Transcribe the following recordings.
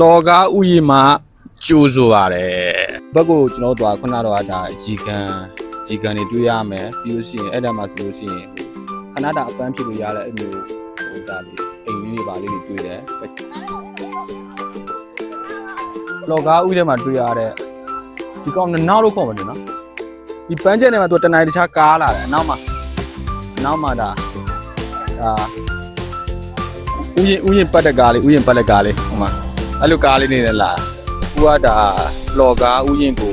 လောကဥယျာဉ်မှာကျိုးဆိုပါတယ်ဘက်ကိုကျွန်တော်တို့ခုနတော့ဒါရီကန်တွေတွေ့ရမယ်ပြီးလို့ရှိရင်အဲ့ဒါမှဆိုလို့ရှိရင်ခဏတာအပန်းဖြစ်လို့ရတဲ့အဲ့မျိုးဟိုဒါလေးအိမ်လေးတွေပါလေးတွေတွေ့တယ်လောကဥထဲမှာတွေ့ရတဲ့ဒီကောင်နောက်လို့ခေါ်မှာနော်ဒီပန်းချက်ထဲမှာသူတနိုင်တခြားကားလာတယ်နောက်မှာဒါဥယျာဉ်ပတ်တဲ့ကားလေးဟိုမှာအဲ့လိုကားလေးနေနဲ့လာဥကဒါလော်ကားဥယျာဉ်ကို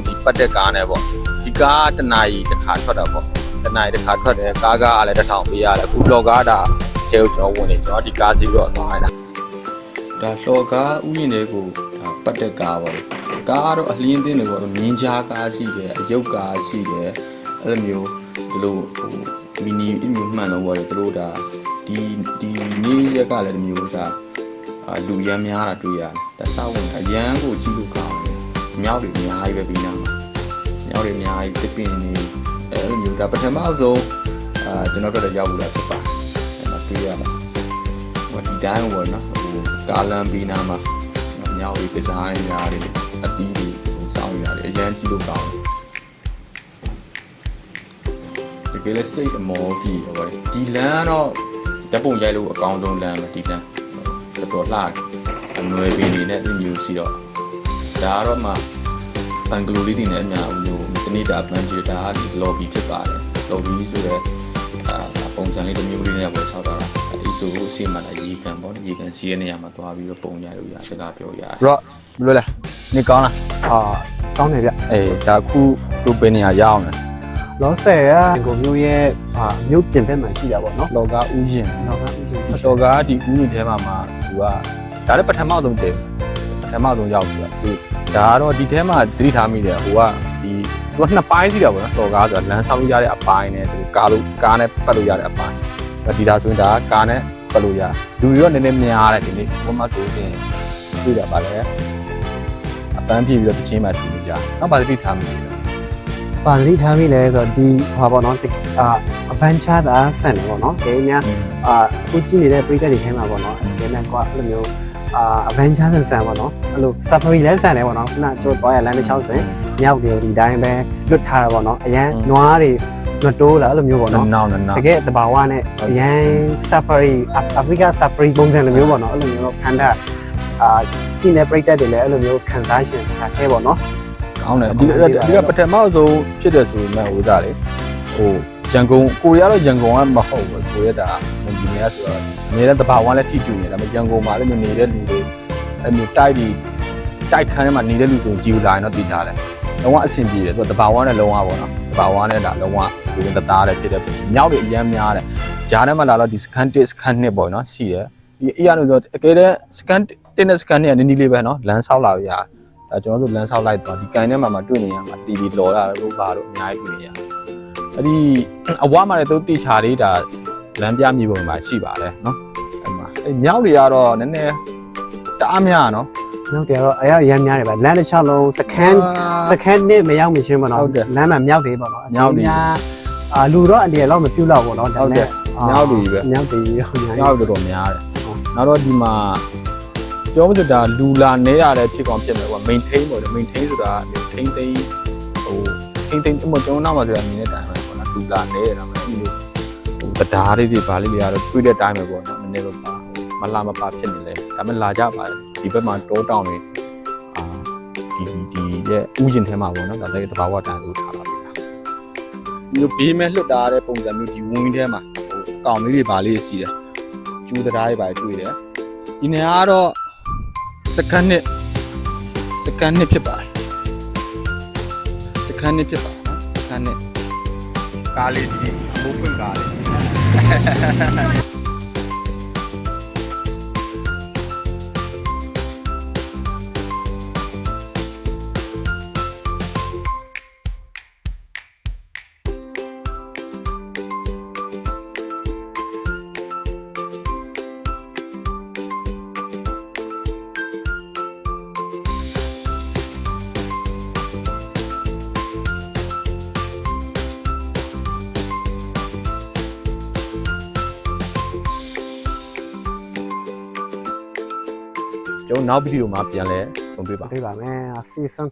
ဒီပတ်တဲ့ကားနဲ့ပေါ့ဒီကားတနာရီတစ်ခါထွက်တာပေါ့တနာရီတစ်ခါထွက်တယ်ကားကလည်း1000ပေးရတယ်အခုလော်ကားဒါထဲကိုကျွန်တော်ဝင်နေကျွန်တော်ဒီကားစီတော့သွားလိုက်တာဒါလော်ကားဥယျာဉ်တွေကိုဒါပတ်တဲ့ကားပေါ့ကားကတော့အလင်းအသင်းတွေပေါ့မြင်းကြားကားရှိတယ်အယုတ်ကားရှိတယ်အဲ့လိုမျိုးဒီလိုမီနီအမျိုးမှန်တော့ပေါ့လေတို့ဒါဒီနေ့ရက်ကလည်းဒီမျိုးစားလူရမ်းများတာတွေ့ရတယ်ဒါစောက်ဝင်အရန်ကိုကြည့်လို့ကောင်းတယ်မြောက်တွေအများကြီးပဲပြီးနားမှာမြောက်တွေအများကြီးတစ်ပင်နေအဲ့လိုမျိုးဒါပထမဆုံးကျွန်တော်တို့လည်းရောက်ဘူးလားဖြစ်ပါတယ်အဲ့မှာတွေ့ရမှာဟိုဒီတိုင်းပေါ့နော်ဟိုကာလန်ပြီးနားမှာမြောက်တွေကစားနေရတယ်အတီးတွေဟိုစောင်းနေရတယ်အရန်ကြည့်လို့ကောင်းတယ်တကယ်လည်းစိတ်အမောကြီးဟိုဒီလမ်းတော့ဓာတ်ပုံရိုက်လို့အကောင်းဆုံးလမ်းပဲဒီလမ်းတော်လှအနွယ်ပင်တွေနဲ့ဒီမျိုးစီတော့ဒါကတော့မှဘန်ဂလိုလေးတွေနဲ့အများမျိုးတနေ့တာပလန်ဂျီတာဒီ lobby ဖြစ်ပါတယ် lobby ဆိုတဲ့ပုံစံလေးတစ်မျိုးလေးနဲ့ပဲဆောက်တာအဲဒီဆိုအစီအမံအရေးခံပေါ့ရေခံစီးရဲ့နေရာမှာတွားပြီးတော့ပုံရလို့ရစကားပြောရတယ်ရောဘယ်လိုလဲနေကောင်းလားကောင်းတယ်ဗျအေးဒါခုတို့ပဲနေရာရအောင်လားလောဆယ်ကကိုမျိုးရဲ့မြို့ပြင်ဘက်မှာရှိတာပေါ့နော်လောကဥယျာဉ်လောကဒီဥယျာဉ်ထဲမှာသူကဒါလည်းပထမဆုံးတည်းပထမဆုံးရောက်ပြီသူဒါကတော့ဒီထဲမှာသတိထားမိတယ်ဟိုကဒီသူကနှစ်ပိုင်းရှိတာပေါ့နော်လောကဆိုတာလမ်းဆောက်လို့ရတဲ့အပိုင်းနဲ့သူကားနဲ့ပတ်လို့ရတဲ့အပိုင်းဒီဒါဆိုရင်ဒါကားနဲ့ပတ်လို့ရလူတွေတော့နည်းနည်းများတယ်ဒီနေ့ဘုမဆိုရင်တွေ့တာပါလေအပန်းပြေးပြီးတော့တစ်ချင်းမှစီနေကြနောက်ပါသတိထားမိတယ်ပါဠိထားမိလဲဆိုတော့ဒီဟောပေါ့နော်adventure သာဆန်တယ်ပေါ့နော်ဒီများအခုကြည့်နေတဲ့ပြည်သက်တွေထဲမှာပေါ့နော်ဒီများကအဲ့လိုမျိုးadventure ဆန်ပေါ့နော်အဲ့လို safari လဲဆန်တယ်ပေါ့နော်ခုနကျိုးသွားရလမ်းတစ်ချောင်းဆိုရင်မြောက်တွေဒီတိုင်းပဲလွတ်ထားတာပေါ့နော်အရန်နွားတွေမတိုးလာအဲ့လိုမျိုးပေါ့နော်တကယ်တဘာဝနဲ့အရန် safari Africa safari ပုံစံလိုမျိုးပေါ့နော်အဲ့လိုမျိုးခံတာကြည့်နေပြည်သက်တွေလည်းအဲ့လိုမျိုးခံစားရှင်ထားခဲ့ပေါ့နော်ကောင်းတယ်ဒီကပထမဆုံးဖြစ်တယ်ဆိုရင်ဟိုဒါလေဟိုရန်ကုန်ကိုရတော့ရန်ကုန်ကမဟုတ်ဘူးကိုရတာမင်းကြီးများဆိုတော့အများနဲ့တဘာဝလည်းထိကျူနေတယ်ဒါပေမဲ့ရန်ကုန်မှာလည်းနေတဲ့လူတွေအဲ့မျိုးတိုက်ခန်းထဲမှာနေတဲ့လူဆိုကြည့်လာရင်တော့သိကြတယ်လုံးဝအဆင်ပြေတယ်သူကတဘာဝနဲ့လုံးဝပေါ့နော်တဘာဝနဲ့ဒါလုံးဝကိုယ်တသားလည်းဖြစ်တယ်မြောက်တွေအများများတယ်ဂျားထဲမှာလာတော့ဒီစကန်1စကန်2ပေါ့နော်ရှိတယ်ဒီအေးရလို့ဆိုအကယ်တော့စကန်1နဲ့စကန်2ကနည်းနည်းလေးပဲနော်လမ်းဆောက်လာရကျွန်တော်တို့လမ်းဆောက်လိုက်တော့ဒီကန်ထဲမှာတွေ့နေရမှာ TV လော်တာလို့ပါတော့အများကြီးတွေ့နေရအဲ့ဒီအဝါမှာလည်းသူတိချာလေးဒါလမ်းပြမြေပုံမှာရှိပါတယ်နော်အဲ့မှာအဲ့မြောက်တွေကတော့နည်းနည်းတအားများနော်မြောက်တွေကတော့အရမ်းများတယ်ဗျလမ်းတစ်ချောင်းလုံးစကန်နဲ့မရောက်မရှင်းပါတော့လမ်းမှာမြောက်တွေပေါ့နော်မြောက်တွေလူတော့အတည်းလောက်မပြုတ်တော့ပေါ့နော်ဒါနဲ့မြောက်တွေပဲမြောက်တွေတော်များတယ်နောက်တော့ဒီမှာပြောမှဆိုတာလူလာနေရတဲ့ဖြစ်ကောင်ဖြစ်မယ်ကွာ maintain ပေါ့ maintain ဆိုတာထိန်းသိမ်းဟိုကျွန်တော်နောက်မှာဆိုတာမြင်တဲ့အတိုင်းပဲပေါ့နော်လူလာနေရတာမှဒီလိုဟိုတရားလေးတွေဗာလေးတွေကတော့တွေ့တဲ့အတိုင်းပဲပေါ့နော်နည်းနည်းပဲပါမလာမပါဖြစ်နေလဲဒါပေမဲ့လာကြပါတယ်ဒီဘက်မှာတောတောင်တွေဒီရဲ့ဥယျာဉ်ထဲမှာပေါ့နော်ဒါလည်းတဘာဝတန်လို့ထားပါပြီဒီလိုဘေးမဲ့လွတ်တာတဲ့ပုံစံမျိုးဒီဝင်းထဲမှာဟိုအကောင်လေးတွေဗာလေးစီတယ်ကျူးတရားတွေဗာတွေ့တယ်ဒီနေရာကတော့စကန်နှစ်ဖြစ်ပါတယ်စကန်နှစ်ဖြစ်ပါစကန်နှစ်ကားလေးစီဘိုးဖွင့်ကားလေး ကျွန်တော်နောက်ဗီဒီယိုမှာပြန်လဲဆုံတွေ့ပါ ပြပါမယ် season